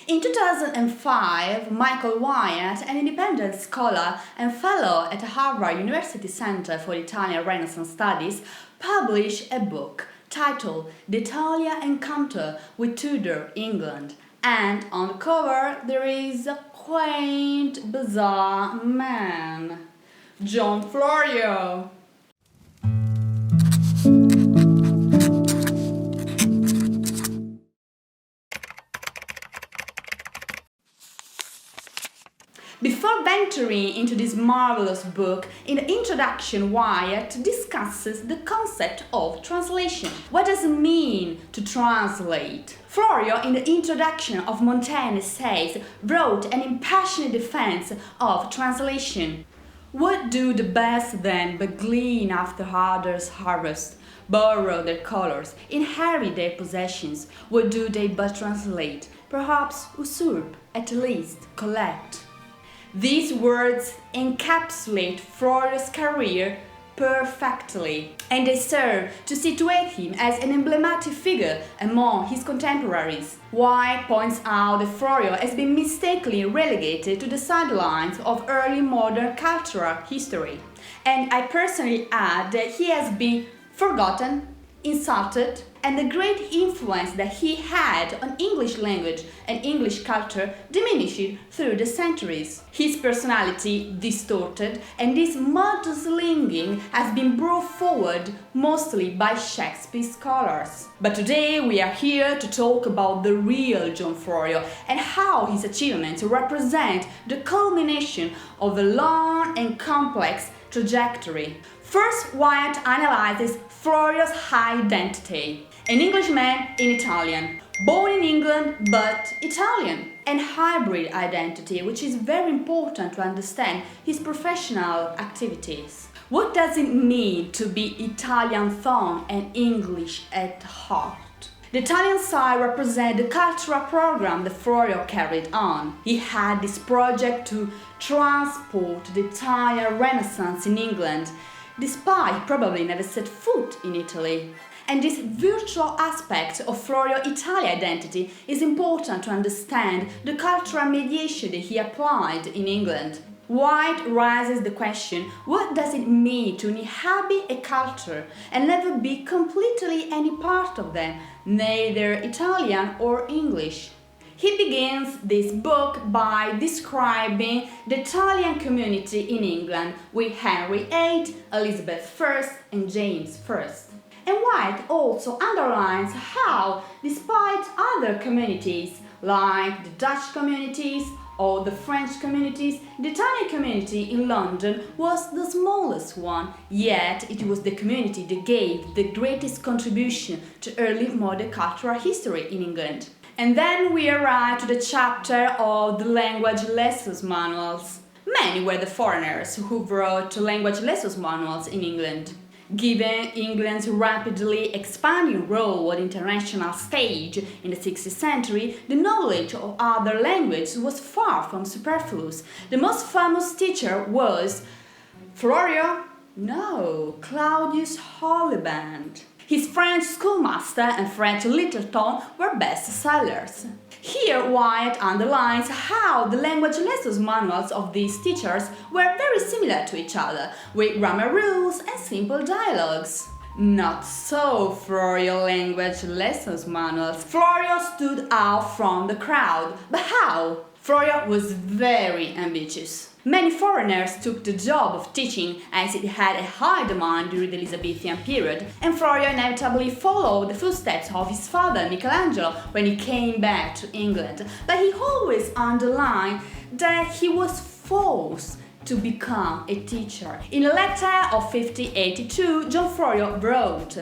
In 2005, Michael Wyatt, an independent scholar and fellow at Harvard University Center for Italian Renaissance Studies, published a book titled The Italian Encounter with Tudor England. And on the cover there is a quaint, bizarre man, John Florio. Before venturing into this marvelous book, in the introduction Wyatt discusses the concept of translation. What does it mean to translate? Florio, in the introduction of Montaigne Essays, wrote an impassioned defense of translation. What do the best then but glean after others' harvest, borrow their colours, inherit their possessions? What do they but translate? Perhaps usurp, at least collect. These words encapsulate Florio's career perfectly, and they serve to situate him as an emblematic figure among his contemporaries. Wyatt points out that Florio has been mistakenly relegated to the sidelines of early modern cultural history, and I personally add that he has been forgotten, insulted, and the great influence that he had on English language and English culture diminished through the centuries. His personality distorted, and this mudslinging has been brought forward mostly by Shakespeare scholars. But today we are here to talk about the real John Florio and how his achievements represent the culmination of a long and complex trajectory. First, Wyatt analyzes Florio's identity. An Englishman in Italian, born in England but Italian, and hybrid identity, which is very important to understand his professional activities. What does it mean to be Italian thought and English at heart? The Italian side represents the cultural program that Florio carried on. He had this project to transport the Italian Renaissance in England, despite he probably never set foot in Italy. And this virtual aspect of Florio's Italian identity is important to understand the cultural mediation that he applied in England. Wyatt raises the question, what does it mean to inhabit a culture and never be completely any part of them, neither Italian or English? He begins this book by describing the Italian community in England with Henry VIII, Elizabeth I, and James I. And Wyatt also underlines how, despite other communities like the Dutch communities or the French communities, the Italian community in London was the smallest one, yet it was the community that gave the greatest contribution to early modern cultural history in England. And then we arrive to the chapter of the language lessons manuals. Many were the foreigners who wrote language lessons manuals in England. Given England's rapidly expanding role on the international stage in the 16th century, the knowledge of other languages was far from superfluous. The most famous teacher was Florio? No, Claudius Holiband. His French schoolmaster and French literature were bestsellers. Here Wyatt underlines how the language lessons manuals of these teachers were very similar to each other, with grammar rules and simple dialogues. Not so Florio language lessons manuals. Florio stood out from the crowd. But how? Florio was very ambitious. Many foreigners took the job of teaching as it had a high demand during the Elizabethan period, and Florio inevitably followed the footsteps of his father Michelangelo when he came back to England. But he always underlined that he was forced to become a teacher. In a letter of 1582, John Florio wrote,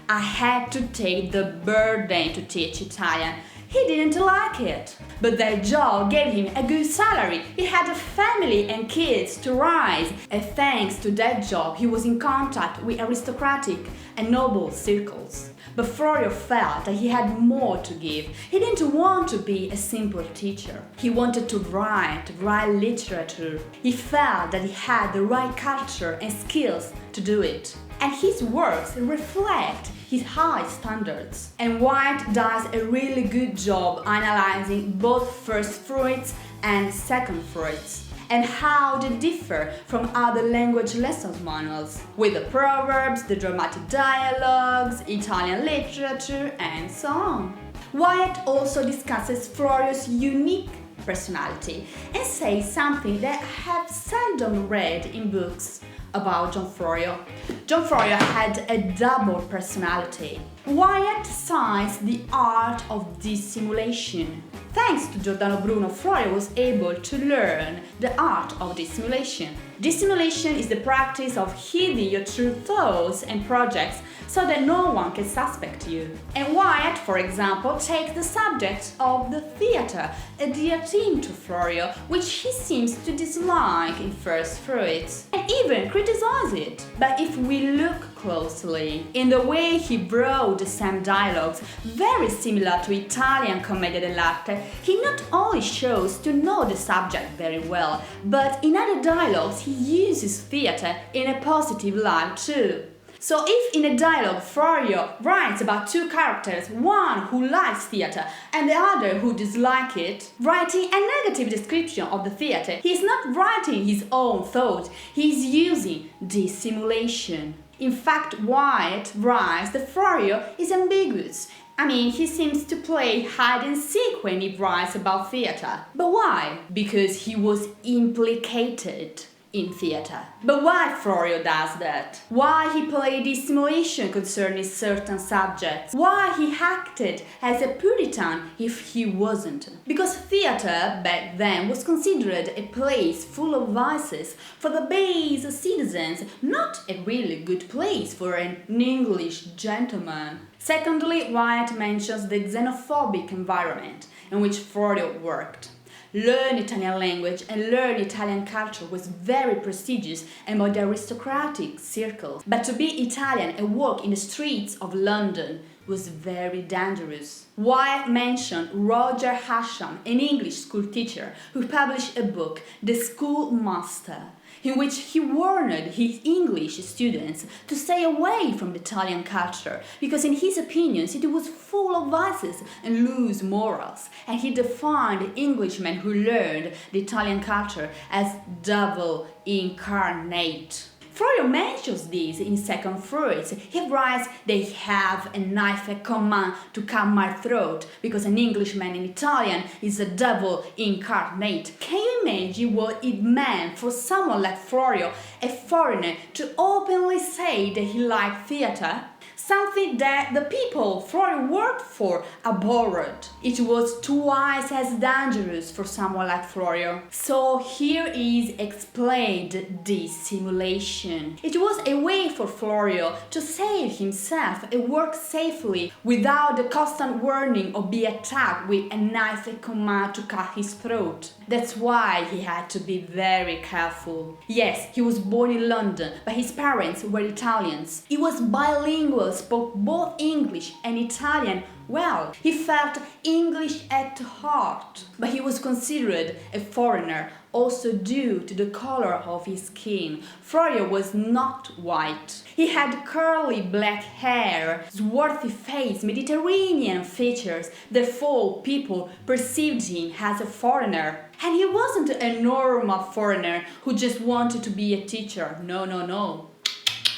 "I had to take the burden to teach Italian. He didn't like it, but that job gave him a good salary. He had a family and kids to raise, and thanks to that job he was in contact with aristocratic and noble circles." But Florio felt that he had more to give. He didn't want to be a simple teacher. He wanted to write literature. He felt that he had the right culture and skills to do it. and his works reflect his high standards. And Wyatt does a really good job analyzing both first fruits and second fruits, and how they differ from other language lessons manuals, with the proverbs, the dramatic dialogues, Italian literature, and so on. Wyatt also discusses Florio's unique personality and says something that I have seldom read in books about John Florio. John Florio had a double personality. Wyatt cites the art of dissimulation. Thanks to Giordano Bruno, Florio was able to learn the art of dissimulation. Dissimulation is the practice of hiding your true thoughts and projects so that no one can suspect you. And Wyatt, for example, takes the subject of the theatre, a dear theme to Florio, which he seems to dislike in First Fruits, and even criticize it. But if we look closely, in the way he wrote the same dialogues, very similar to Italian commedia dell'arte, he not only shows to know the subject very well, but in other dialogues he uses theatre in a positive light too. So if in a dialogue Florio writes about two characters, one who likes theatre and the other who dislikes it, writing a negative description of the theatre, he is not writing his own thoughts, he is using dissimulation. In fact, Wyatt writes that Florio is ambiguous. He seems to play hide and seek when he writes about theatre. But why? Because he was implicated in theatre. But why Florio does that? Why he played dissimulation concerning certain subjects? Why he acted as a Puritan if he wasn't? Because theatre back then was considered a place full of vices for the base citizens, not a really good place for an English gentleman. Secondly, Wyatt mentions the xenophobic environment in which Florio worked. Learn Italian language and learn Italian culture was very prestigious among the aristocratic circles. But to be Italian and walk in the streets of London was very dangerous. Wyatt mentioned Roger Hasham, an English school teacher who published a book, The Schoolmaster, in which he warned his English students to stay away from the Italian culture because in his opinions it was full of vices and loose morals, and he defined Englishmen who learned the Italian culture as devil incarnate. Florio mentions this in Second Fruits. He writes, "They have a knife at command to cut my throat, because an Englishman in Italian is a devil incarnate." Can you imagine what it meant for someone like Florio, a foreigner, to openly say that he liked theatre? Something that the people Florio worked for abhorred. It was twice as dangerous for someone like Florio. So here is explained dissimulation. It was a way for Florio to save himself and work safely without the constant warning of being attacked with a knife at command to cut his throat. That's why he had to be very careful. Yes, he was born in London, but his parents were Italians. He was bilingual, spoke both English and Italian well. He felt English at heart, but he was considered a foreigner also due to the color of his skin. Florio was not white. He had curly black hair, swarthy face, Mediterranean features, therefore people perceived him as a foreigner. And he wasn't a normal foreigner who just wanted to be a teacher. No.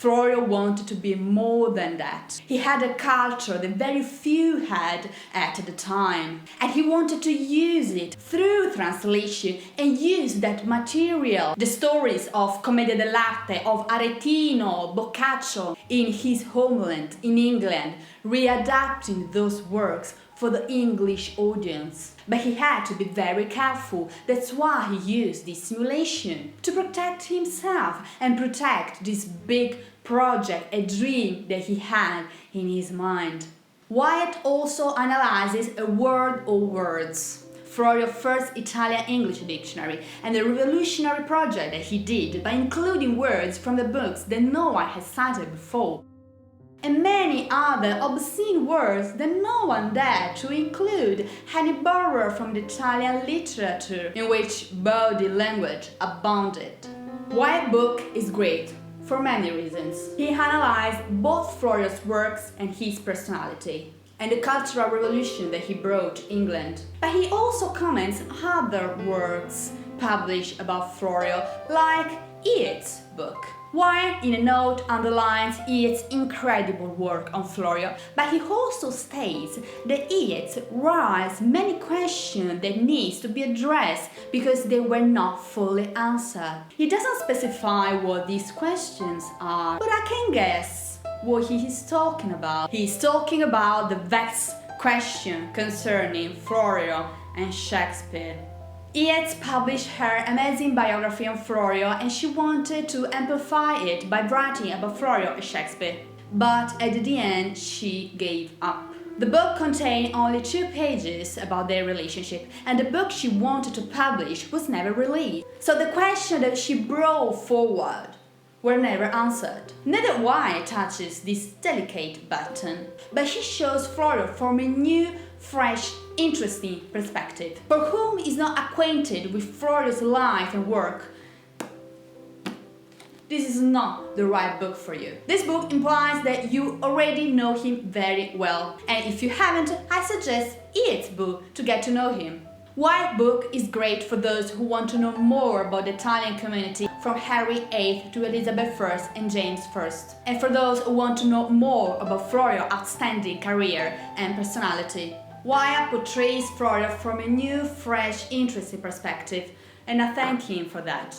Florio wanted to be more than that. He had a culture that very few had at the time, and he wanted to use it through translation and use that material, the stories of Commedia dell'arte, of Aretino, Boccaccio, in his homeland, in England, readapting those works for the English audience. But he had to be very careful. That's why he used dissimulation to protect himself and protect this big project, a dream that he had in his mind. Wyatt also analyzes a world of words. Florio's first Italian-English dictionary and the revolutionary project that he did by including words from the books that no one had cited before, and many other obscene words that no one dared to include, had he borrowed from the Italian literature in which body language abounded. Wyatt's book is great. for many reasons. He analyzed both Florio's works and his personality, and the cultural revolution that he brought to England. But he also comments other works published about Florio, like Yeats's book. While in a note underlines Yeats' incredible work on Florio, but he also states that Yeats raised many questions that needs to be addressed because they were not fully answered. He doesn't specify what these questions are, but I can guess what he is talking about. He is talking about the vexed question concerning Florio and Shakespeare. Yeats published her amazing biography on Florio, and she wanted to amplify it by writing about Florio and Shakespeare. But at the end, she gave up. The book contained only 2 pages about their relationship, and the book she wanted to publish was never released. So the questions that she brought forward were never answered. Neither why touches this delicate button, but she shows Florio from a new, fresh, interesting perspective. For whom is not acquainted with Florio's life and work, this is not the right book for you. This book implies that you already know him very well, and if you haven't, I suggest Yeats' book to get to know him. While book is great for those who want to know more about the Italian community from Henry VIII to Elizabeth I and James I, and for those who want to know more about Florio's outstanding career and personality. Wyatt portrays Florio from a new, fresh, interesting perspective, and I thank him for that.